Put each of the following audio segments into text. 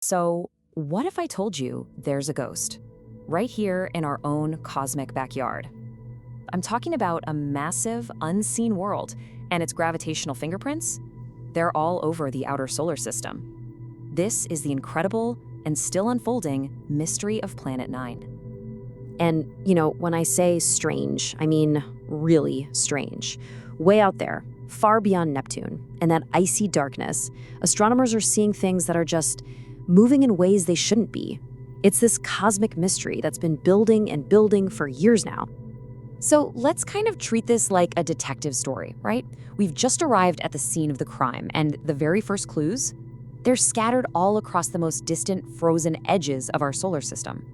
So, what if I told you there's a ghost? Right here in our own cosmic backyard. I'm talking about a massive, unseen world, and its gravitational fingerprints? They're all over the outer solar system. This is the incredible and still unfolding mystery of Planet 9. And, when I say strange, I mean really strange. Way out there, far beyond Neptune, and that icy darkness, astronomers are seeing things that are just moving in ways they shouldn't be. It's this cosmic mystery that's been building and building for years now. So let's kind of treat this like a detective story, right? We've just arrived at the scene of the crime, and the very first clues? They're scattered all across the most distant, frozen edges of our solar system.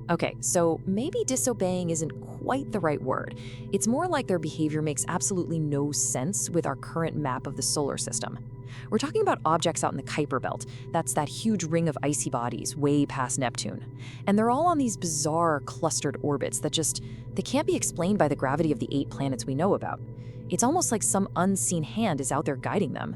Okay, so maybe disobeying isn't quite the right word. It's more like their behavior makes absolutely no sense with our current map of the solar system. We're talking about objects out in the Kuiper Belt. That's that huge ring of icy bodies way past Neptune. And they're all on these bizarre clustered orbits that they can't be explained by the gravity of the 8 planets we know about. It's almost like some unseen hand is out there guiding them.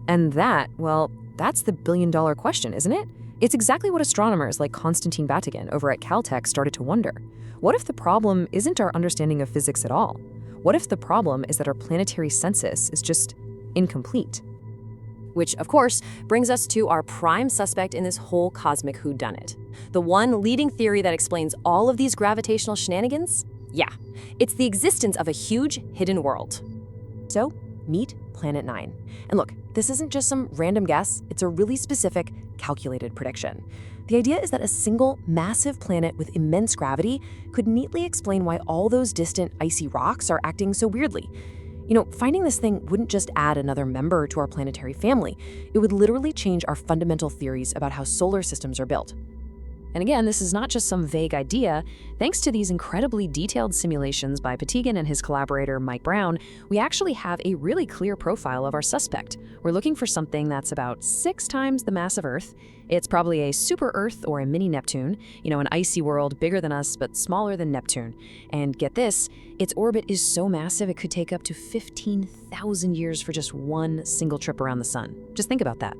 And that's the billion-dollar question, isn't it? It's exactly what astronomers like Konstantin Batygin over at Caltech started to wonder. What if the problem isn't our understanding of physics at all? What if the problem is that our planetary census is just incomplete? Which, of course, brings us to our prime suspect in this whole cosmic whodunit. The one leading theory that explains all of these gravitational shenanigans? Yeah, it's the existence of a huge hidden world. So, meet Planet 9. And look, this isn't just some random guess, it's a really specific, calculated prediction. The idea is that a single, massive planet with immense gravity could neatly explain why all those distant, icy rocks are acting so weirdly. Finding this thing wouldn't just add another member to our planetary family. It would literally change our fundamental theories about how solar systems are built. And again, this is not just some vague idea. Thanks to these incredibly detailed simulations by Batygin and his collaborator Mike Brown, we actually have a really clear profile of our suspect. We're looking for something that's about 6 times the mass of Earth. It's probably a super Earth or a mini Neptune, an icy world bigger than us but smaller than Neptune. And get this, its orbit is so massive it could take up to 15,000 years for just one single trip around the sun. Just think about that.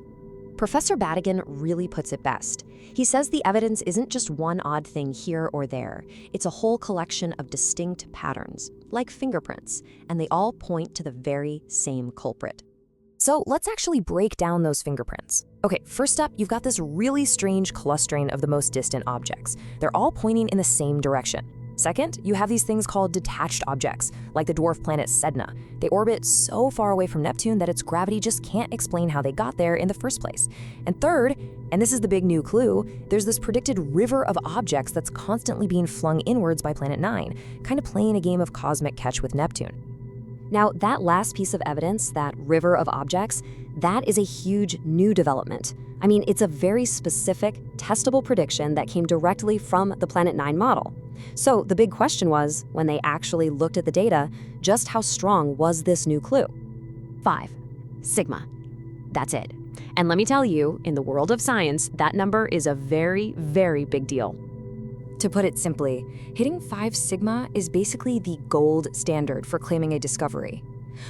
Professor Batygin really puts it best. He says the evidence isn't just one odd thing here or there. It's a whole collection of distinct patterns, like fingerprints, and they all point to the very same culprit. So let's actually break down those fingerprints. Okay, first up, you've got this really strange clustering of the most distant objects. They're all pointing in the same direction. Second, you have these things called detached objects, like the dwarf planet Sedna. They orbit so far away from Neptune that its gravity just can't explain how they got there in the first place. And third, and this is the big new clue, there's this predicted river of objects that's constantly being flung inwards by Planet 9, kind of playing a game of cosmic catch with Neptune. Now, that last piece of evidence, that river of objects, that is a huge new development. I mean, it's a very specific, testable prediction that came directly from the Planet 9 model. So the big question was, when they actually looked at the data, just how strong was this new clue? 5 sigma. That's it. And let me tell you, in the world of science, that number is a very, very big deal. To put it simply, hitting 5 sigma is basically the gold standard for claiming a discovery.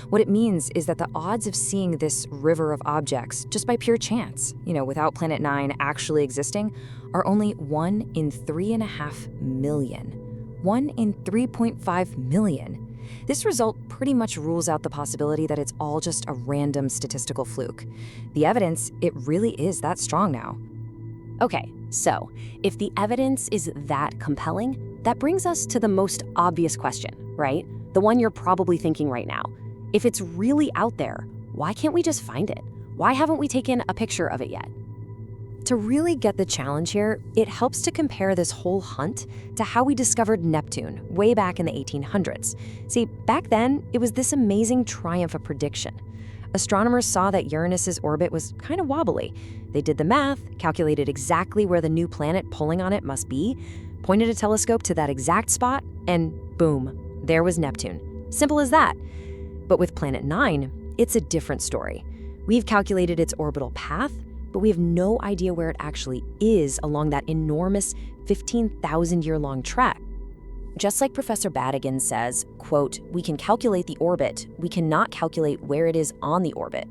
What it means is that the odds of seeing this river of objects just by pure chance, without Planet 9 actually existing, are only 1 in 3.5 million. 1 in 3.5 million. This result pretty much rules out the possibility that it's all just a random statistical fluke. The evidence, it really is that strong now. Okay, so if the evidence is that compelling, that brings us to the most obvious question, right? The one you're probably thinking right now. If it's really out there, why can't we just find it? Why haven't we taken a picture of it yet? To really get the challenge here, it helps to compare this whole hunt to how we discovered Neptune way back in the 1800s. See, back then, it was this amazing triumph of prediction. Astronomers saw that Uranus's orbit was kind of wobbly. They did the math, calculated exactly where the new planet pulling on it must be, pointed a telescope to that exact spot, and boom, there was Neptune. Simple as that. But with Planet 9, it's a different story. We've calculated its orbital path, but we have no idea where it actually is along that enormous 15,000-year-long track. Just like Professor Batygin says, quote, "We can calculate the orbit, we cannot calculate where it is on the orbit.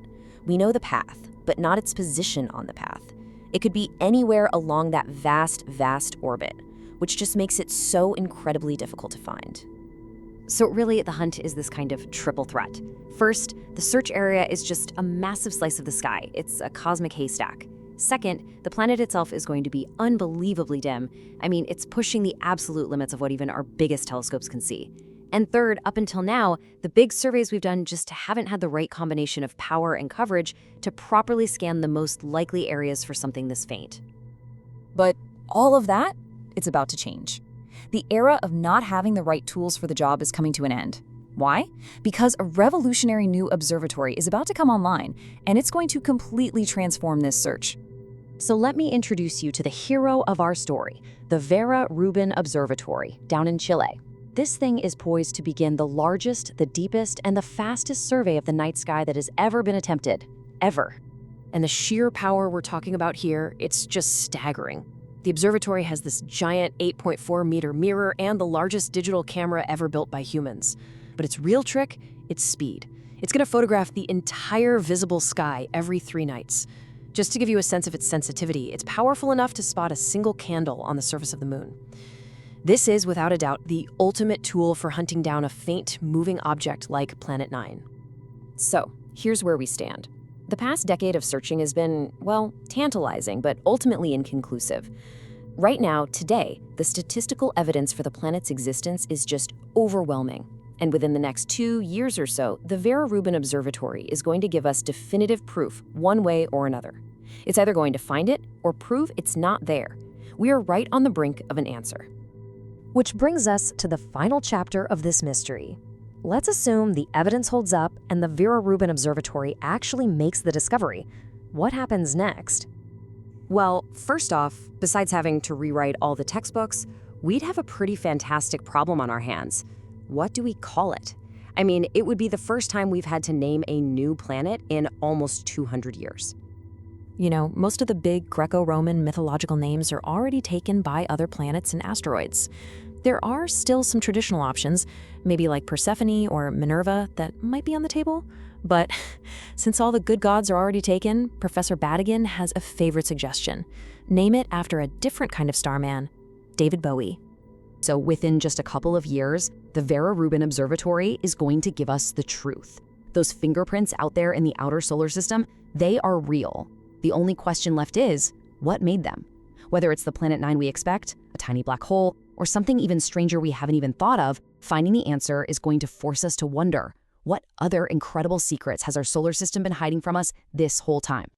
We know the path, but not its position on the path. It could be anywhere along that vast, vast orbit, which just makes it so incredibly difficult to find. So really, the hunt is this kind of triple threat. First, the search area is just a massive slice of the sky. It's a cosmic haystack. Second, the planet itself is going to be unbelievably dim. I mean, it's pushing the absolute limits of what even our biggest telescopes can see. And third, up until now, the big surveys we've done just haven't had the right combination of power and coverage to properly scan the most likely areas for something this faint. But all of that, it's about to change. The era of not having the right tools for the job is coming to an end. Why? Because a revolutionary new observatory is about to come online, and it's going to completely transform this search. So let me introduce you to the hero of our story, the Vera Rubin Observatory, down in Chile. This thing is poised to begin the largest, the deepest, and the fastest survey of the night sky that has ever been attempted. Ever. And the sheer power we're talking about here, it's just staggering. The observatory has this giant 8.4-meter mirror and the largest digital camera ever built by humans. But its real trick, it's speed. It's going to photograph the entire visible sky every 3 nights. Just to give you a sense of its sensitivity, it's powerful enough to spot a single candle on the surface of the moon. This is, without a doubt, the ultimate tool for hunting down a faint, moving object like Planet 9. So, here's where we stand. The past decade of searching has been, well, tantalizing, but ultimately inconclusive. Right now, today, the statistical evidence for the planet's existence is just overwhelming. And within the next 2 years or so, the Vera Rubin Observatory is going to give us definitive proof, one way or another. It's either going to find it or prove it's not there. We are right on the brink of an answer. Which brings us to the final chapter of this mystery. Let's assume the evidence holds up and the Vera Rubin Observatory actually makes the discovery. What happens next? Well, first off, besides having to rewrite all the textbooks, we'd have a pretty fantastic problem on our hands. What do we call it? I mean, it would be the first time we've had to name a new planet in almost 200 years. You know, most of the big Greco-Roman mythological names are already taken by other planets and asteroids. There are still some traditional options, maybe like Persephone or Minerva, that might be on the table. But since all the good gods are already taken, Professor Badigan has a favorite suggestion. Name it after a different kind of starman, David Bowie. So within just a couple of years, the Vera Rubin Observatory is going to give us the truth. Those fingerprints out there in the outer solar system, they are real. The only question left is, what made them? Whether it's the Planet 9 we expect, a tiny black hole, or something even stranger we haven't even thought of, finding the answer is going to force us to wonder, what other incredible secrets has our solar system been hiding from us this whole time?